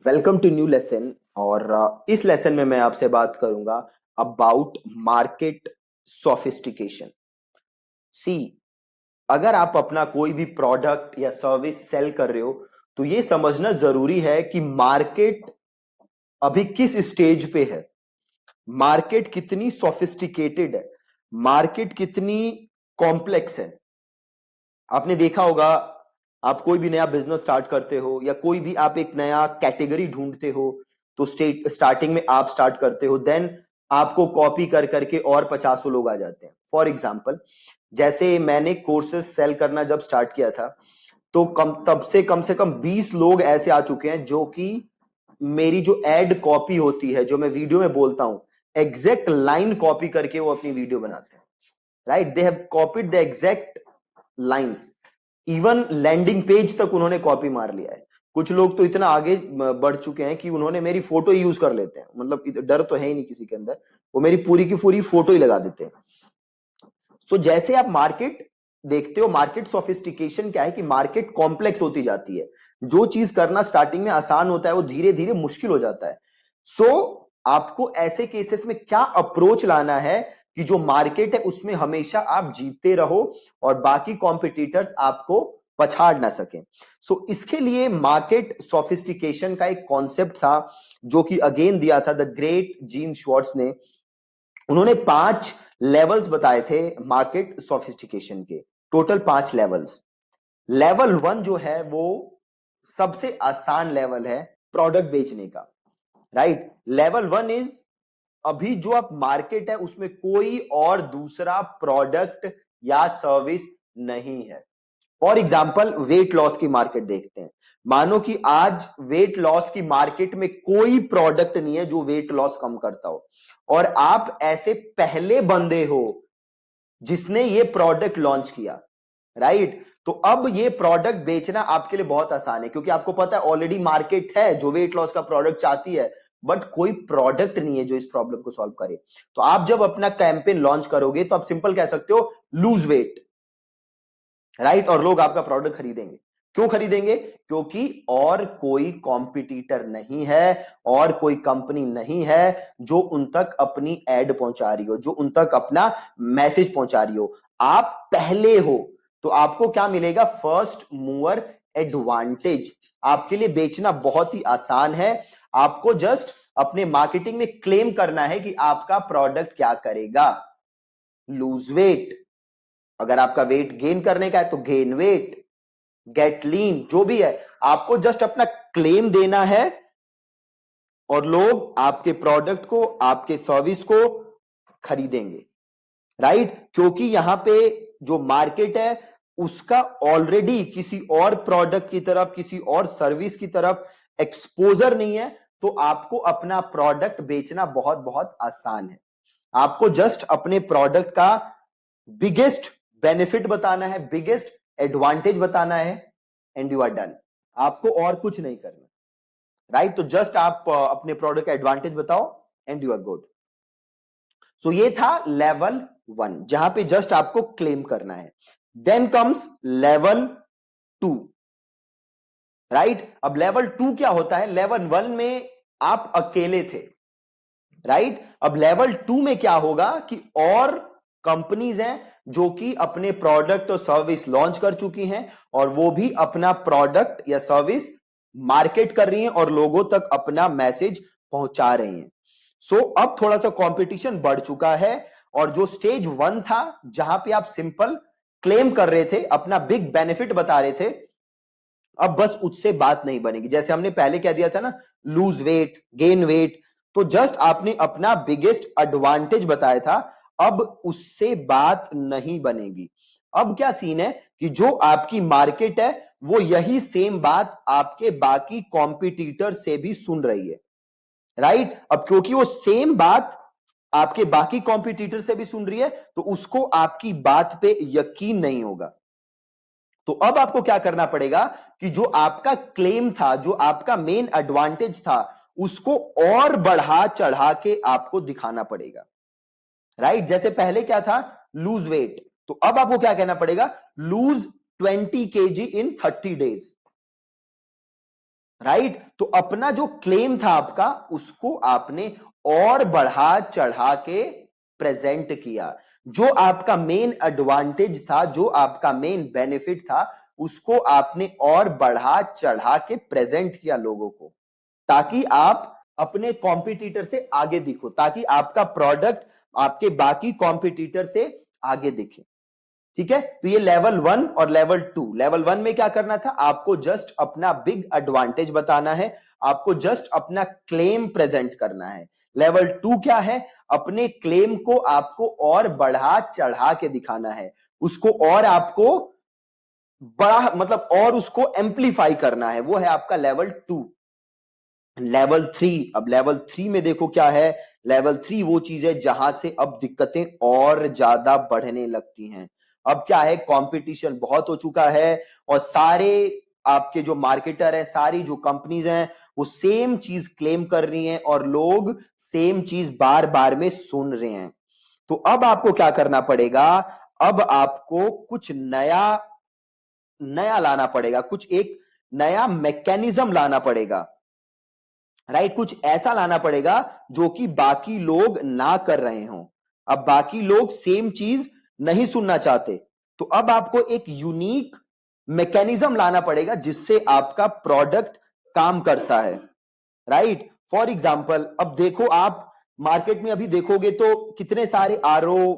Welcome to new lesson. और इस lesson में मैं आपसे बात करूंगा अबाउट मार्केट सोफिस्टिकेशन। सी, अगर आप अपना कोई भी प्रोडक्ट या सर्विस सेल कर रहे हो तो ये समझना जरूरी है कि मार्केट अभी किस स्टेज पे है, मार्केट कितनी सोफिस्टिकेटेड है, मार्केट कितनी कॉम्प्लेक्स है। आपने देखा होगा, आप कोई भी नया बिजनेस स्टार्ट करते हो या कोई भी आप एक नया कैटेगरी ढूंढते हो तो स्टार्टिंग में आप स्टार्ट करते हो, देन आपको कॉपी कर करके और 50 लोग आ जाते हैं। फॉर एग्जाम्पल, जैसे मैंने कोर्सेज सेल करना जब स्टार्ट किया था तो कम से कम 20 लोग ऐसे आ चुके हैं जो कि मेरी जो एड कॉपी होती है, जो मैं वीडियो में बोलता हूं, एग्जैक्ट लाइन कॉपी करके वो अपनी वीडियो बनाते हैं। Right, they have copied the exact lines. Even landing page तक उन्होंने कॉपी मार लिया है। कुछ लोग तो इतना आगे बढ़ चुके हैं कि उन्होंने मेरी फोटो यूज कर लेते हैं, मतलब डर तो है ही नहीं किसी के अंदर, वो मेरी पूरी की पूरी फोटो ही लगा देते हैं। सो जैसे आप मार्केट देखते हो, मार्केट सोफिस्टिकेशन क्या है कि मार्केट कॉम्प्लेक्स होती जाती है। जो चीज करना स्टार्टिंग में आसान होता है वो धीरे धीरे मुश्किल हो जाता है। सो आपको ऐसे केसेस में क्या अप्रोच लाना है कि जो मार्केट है उसमें हमेशा आप जीतते रहो और बाकी कॉम्पिटिटर्स आपको पछाड़ ना सके। सो इसके लिए मार्केट सोफिस्टिकेशन का एक कॉन्सेप्ट था जो कि अगेन दिया था द ग्रेट जीन श्वार्ट्ज ने। उन्होंने 5 लेवल्स बताए थे मार्केट सोफिस्टिकेशन के। Total 5 levels. लेवल 1 जो है वो सबसे आसान लेवल है प्रोडक्ट बेचने का। राइट, लेवल 1 इज, अभी जो आप मार्केट है उसमें कोई और दूसरा प्रोडक्ट या सर्विस नहीं है। फॉर एग्जाम्पल, वेट लॉस की मार्केट देखते हैं। मानो कि आज वेट लॉस की मार्केट में कोई प्रोडक्ट नहीं है जो वेट लॉस कम करता हो, और आप ऐसे पहले बंदे हो जिसने ये प्रोडक्ट लॉन्च किया। राइट, तो अब ये प्रोडक्ट बेचना आपके लिए बहुत आसान है क्योंकि आपको पता है ऑलरेडी मार्केट है जो वेट लॉस का प्रोडक्ट चाहती है, बट कोई प्रोडक्ट नहीं है जो इस प्रॉब्लम को सॉल्व करे। तो आप जब अपना कैंपेन लॉन्च करोगे तो आप सिंपल कह सकते हो, लूज वेट। राइट, और लोग आपका प्रोडक्ट खरीदेंगे। क्यों खरीदेंगे? क्योंकि और कोई कॉम्पिटिटर नहीं है, और कोई कंपनी नहीं है जो उन तक अपनी एड पहुंचा रही हो, जो उन तक अपना मैसेज पहुंचा रही हो। आप पहले हो तो आपको क्या मिलेगा? First mover advantage. आपके लिए बेचना बहुत ही आसान है। आपको जस्ट अपने मार्केटिंग में क्लेम करना है कि आपका प्रोडक्ट क्या करेगा। लूज वेट, अगर आपका वेट गेन करने का है तो गेन वेट, गेट लीन, जो भी है, आपको जस्ट अपना क्लेम देना है और लोग आपके प्रोडक्ट को, आपके सर्विस को खरीदेंगे। राइट, क्योंकि यहां पे जो मार्केट है उसका ऑलरेडी किसी और प्रोडक्ट की तरफ, किसी और सर्विस की तरफ एक्सपोजर नहीं है, तो आपको अपना प्रोडक्ट बेचना बहुत बहुत आसान है। आपको जस्ट अपने प्रोडक्ट का बिगेस्ट बेनिफिट बताना है, बिगेस्ट एडवांटेज बताना है, एंड यू आर डन। आपको और कुछ नहीं करना। राइट, तो जस्ट आप अपने प्रोडक्ट का एडवांटेज बताओ एंड यू आर गुड। सो ये था लेवल 1 जहां पे जस्ट आपको क्लेम करना है। Then comes level 2। राइट, अब लेवल 2 क्या होता है? लेवल 1 में आप अकेले थे। राइट, अब लेवल 2 में क्या होगा कि और कंपनीज हैं जो कि अपने प्रोडक्ट और सर्विस लॉन्च कर चुकी हैं और वो भी अपना प्रोडक्ट या सर्विस मार्केट कर रही हैं और लोगों तक अपना मैसेज पहुंचा रही हैं। सो अब थोड़ा सा कंपटीशन बढ़ चुका है, और जो स्टेज 1 था जहां पे आप सिंपल क्लेम कर रहे थे, अपना बिग बेनिफिट बता रहे थे, अब बस उससे बात नहीं बनेगी। जैसे हमने पहले क्या दिया था ना, लूज वेट, गेन वेट, तो जस्ट आपने अपना बिगेस्ट एडवांटेज बताया था, अब उससे बात नहीं बनेगी। अब क्या सीन है कि जो आपकी मार्केट है वो यही सेम बात आपके बाकी कॉम्पिटिटर से भी सुन रही है। राइट, अब क्योंकि वो सेम बात आपके बाकी कॉम्पिटिटर से भी सुन रही है तो उसको आपकी बात पे यकीन नहीं होगा। तो अब आपको क्या करना पड़ेगा कि जो आपका क्लेम था, जो आपका मेन एडवांटेज था, उसको और बढ़ा चढ़ा के आपको दिखाना पड़ेगा। राइट, जैसे पहले क्या था? लूज वेट, तो अब आपको क्या कहना पड़ेगा? लूज 20 kg इन 30 डेज। राइट। तो अपना जो क्लेम था आपका, उसको आपने और बढ़ा चढ़ा के प्रेजेंट किया। जो आपका मेन एडवांटेज था, जो आपका मेन बेनिफिट था, उसको आपने और बढ़ा चढ़ा के प्रेजेंट किया लोगों को, ताकि आप अपने कॉम्पिटिटर से आगे दिखो, ताकि आपका प्रोडक्ट आपके बाकी कॉम्पिटिटर से आगे दिखे। ठीक है, तो ये लेवल 1 और लेवल 2। लेवल 1 में क्या करना था, आपको जस्ट अपना बिग एडवांटेज बताना है, आपको जस्ट अपना क्लेम प्रेजेंट करना है। लेवल 2 क्या है, अपने क्लेम को आपको और बढ़ा चढ़ा के दिखाना है, उसको और आपको बड़ा मतलब और उसको एम्पलीफाई करना है, वो है आपका लेवल 2। लेवल 3, अब लेवल 3 में देखो क्या है, लेवल 3 वो चीज है जहां से अब दिक्कतें और ज्यादा बढ़ने लगती हैं। अब क्या है, कंपटीशन बहुत हो चुका है और सारे आपके जो मार्केटर है, सारी जो कंपनीज हैं, वो सेम चीज क्लेम कर रही हैं और लोग सेम चीज बार बार में सुन रहे हैं। तो अब आपको क्या करना पड़ेगा, अब आपको कुछ नया नया लाना पड़ेगा, कुछ एक नया मैकेनिज्म लाना पड़ेगा। राइट, कुछ ऐसा लाना पड़ेगा जो कि बाकी लोग ना कर रहे हो। अब बाकी लोग सेम चीज नहीं सुनना चाहते, तो अब आपको एक यूनिक मैकेनिज्म लाना पड़ेगा जिससे आपका प्रोडक्ट काम करता है। राइट, फॉर एग्जाम्पल अब देखो, आप मार्केट में अभी देखोगे तो कितने सारे आरओ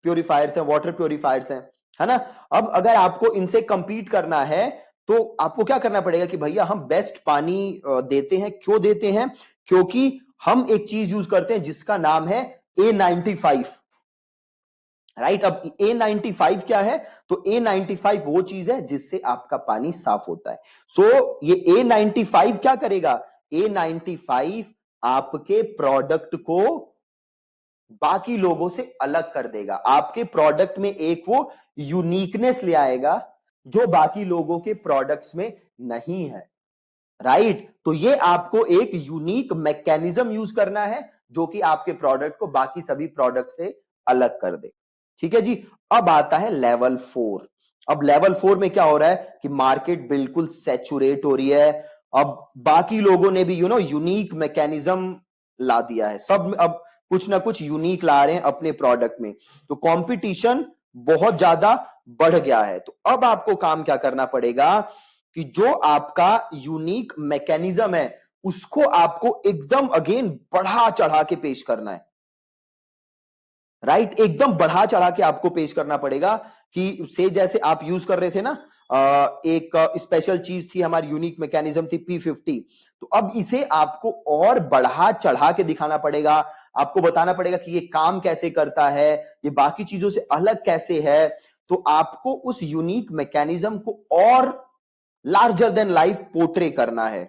प्योरीफायर्स हैं, वाटर प्योरीफायर्स हैं, है ना। अब अगर आपको इनसे कंपीट करना है तो आपको क्या करना पड़ेगा कि भैया हम बेस्ट पानी देते हैं। क्यों देते हैं, क्योंकि हम एक चीज यूज करते हैं जिसका नाम है A95। राइट, अब A95 क्या है, तो A95 वो चीज है जिससे आपका पानी साफ होता है। सो ये A95 क्या करेगा, A95 आपके प्रोडक्ट को बाकी लोगों से अलग कर देगा, आपके प्रोडक्ट में एक वो यूनिकनेस ले आएगा जो बाकी लोगों के प्रोडक्ट्स में नहीं है। राइट, तो ये आपको एक यूनिक मैकेनिज्म यूज करना है जो कि आपके प्रोडक्ट को बाकी सभी प्रोडक्ट से अलग कर दे। ठीक है जी। अब आता है लेवल 4। अब लेवल 4 में क्या हो रहा है कि मार्केट बिल्कुल सैचुरेट हो रही है। अब बाकी लोगों ने भी यूनिक मैकेनिज्म ला दिया है, सब अब कुछ ना कुछ यूनिक ला रहे हैं अपने प्रोडक्ट में, तो कंपटीशन बहुत ज्यादा बढ़ गया है। तो अब आपको काम क्या करना पड़ेगा कि जो आपका यूनिक मैकेनिज्म है उसको आपको एकदम अगेन बढ़ा चढ़ा के पेश करना है। राइट, एकदम बढ़ा चढ़ा के आपको पेश करना पड़ेगा कि से जैसे आप यूज कर रहे थे ना, एक स्पेशल चीज थी हमारी, यूनिक मैकेनिज्म थी P50। तो अब इसे आपको और बढ़ा चढ़ा के दिखाना पड़ेगा, आपको बताना पड़ेगा कि ये काम कैसे करता है, ये बाकी चीजों से अलग कैसे है। तो आपको उस यूनिक मैकेनिज्म को और लार्जर देन लाइफ पोर्ट्रे करना है।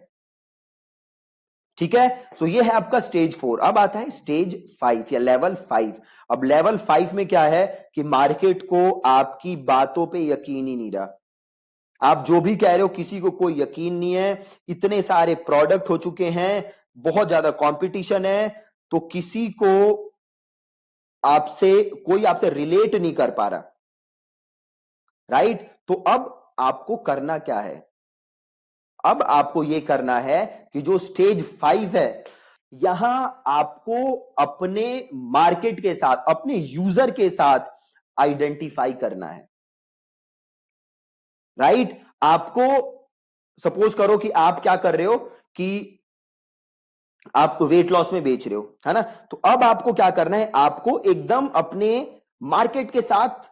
ठीक है, सो ये है आपका स्टेज 4। अब आता है स्टेज 5 या लेवल 5। अब लेवल 5 में क्या है कि मार्केट को आपकी बातों पे यकीन ही नहीं रहा, आप जो भी कह रहे हो किसी को कोई यकीन नहीं है, इतने सारे प्रोडक्ट हो चुके हैं, बहुत ज्यादा कंपटीशन है, तो किसी को आपसे कोई आपसे रिलेट नहीं कर पा रहा। राइट, तो अब आपको करना क्या है, अब आपको यह करना है कि जो स्टेज 5 है, यहां आपको अपने मार्केट के साथ, अपने यूजर के साथ आइडेंटिफाई करना है। राइट, आपको सपोज करो कि आप क्या कर रहे हो कि आप वेट लॉस में बेच रहे हो, है ना। तो अब आपको क्या करना है, आपको एकदम अपने मार्केट के साथ,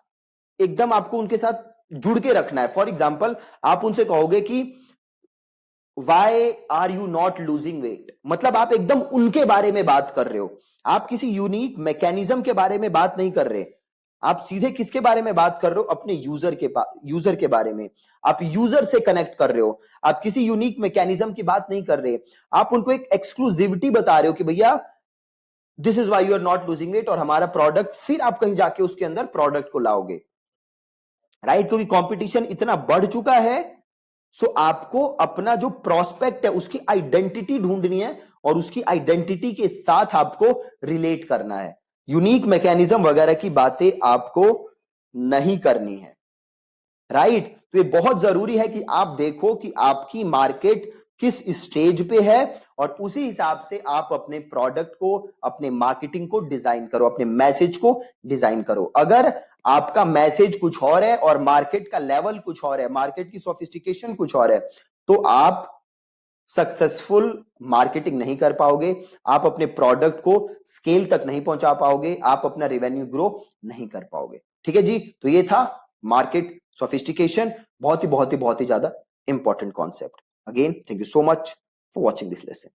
एकदम आपको उनके साथ जुड़ के रखना है। फॉर एग्जाम्पल, आप उनसे कहोगे कि why are you not losing weight, मतलब आप एकदम उनके बारे में बात कर रहे हो, आप किसी यूनिक मैकेनिज्म के बारे में बात नहीं कर रहे, आप सीधे किसके बारे में बात कर रहे हो, अपने यूजर के बारे में। आप यूजर से कनेक्ट कर रहे हो, आप किसी यूनिक मैकेनिज्म की बात नहीं कर रहे, आप उनको एक एक्सक्लूसिविटी बता रहे हो कि भैया this is why you are not losing weight, और हमारा प्रोडक्ट, फिर आप कहीं जाके उसके अंदर प्रोडक्ट को लाओगे। राइट, क्योंकि कंपटीशन इतना बढ़ चुका है, सो आपको अपना जो प्रोस्पेक्ट है उसकी आइडेंटिटी ढूंढनी है और उसकी आइडेंटिटी के साथ आपको रिलेट करना है, यूनिक मैकेनिज्म वगैरह की बातें आपको नहीं करनी है। राइट, तो ये बहुत जरूरी है कि आप देखो कि आपकी मार्केट किस स्टेज पे है, और उसी हिसाब से आप अपने प्रोडक्ट को, अपने मार्केटिंग को डिजाइन करो, अपने मैसेज को डिजाइन करो। अगर आपका मैसेज कुछ और है और मार्केट का लेवल कुछ और है, मार्केट की सोफिस्टिकेशन कुछ और है, तो आप सक्सेसफुल मार्केटिंग नहीं कर पाओगे, आप अपने प्रोडक्ट को स्केल तक नहीं पहुंचा पाओगे, आप अपना रेवेन्यू ग्रो नहीं कर पाओगे। ठीक है जी, तो ये था मार्केट सोफिस्टिकेशन, बहुत ही ज्यादा important concept. Again thank you so much for watching this lesson.